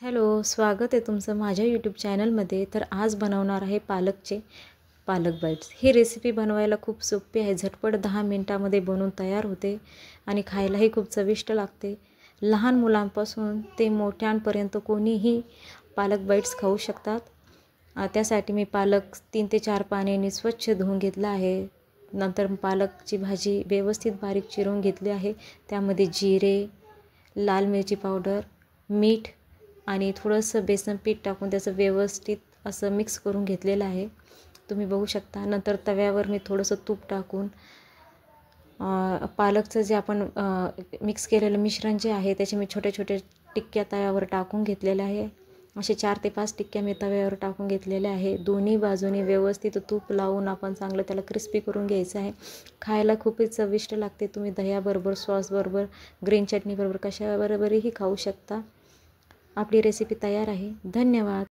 Hello, स्वागत आहे तुमचं माझ्या यूट्यूब चॅनलमध्ये. तर आज बनवणार आहे पालक बाईट्स. ही रेसिपी बनवायला खूप सोपी आहे. झटपट 10 मिनिटामध्ये बनवून तयार होते आणि खायलाही खूप चविष्ट लागते. लहान मुलांपासून ते मोठ्यांपर्यंत कोणीही पालक बाईट्स खाऊ शकतात. त्यासाठी मी पालक 3 ते 4 पाण्याने स्वच्छ धुवून घेतला आहे. नंतर पालकची भाजी व्यवस्थित बारीक चिरून घेतली आहे. त्यामध्ये जिरे, लाल मिरची पावडर, मीठ आणि थोडंसं बेसन पीठ टाकून त्याचं व्यवस्थित असं मिक्स करून घेतलेलं आहे. तुम्ही बघू शकता. नंतर तव्यावर मी थोडंसं तूप टाकून पालकचं जे आपण मिक्स केलेलं मिश्रण जे आहे त्याचे मी छोटे छोटे टिक्क्या तव्यावर टाकून घेतलेले आहे. असे 4 ते 5 टिक्क्या मी तव्यावर टाकून घेतलेले आहे. दोन्ही बाजूनी व्यवस्थित तूप लावून आपण चांगलं त्याला क्रिस्पी करून घ्यायचं आहे. खायला खूपच चविष्ट लागते. तुम्ही दह्याबरोबर, सॉसबरोबर, ग्रीन चटणीबरोबर कशाबरोबरही खाऊ शकता. आपली रेसिपी तयार आहे. धन्यवाद.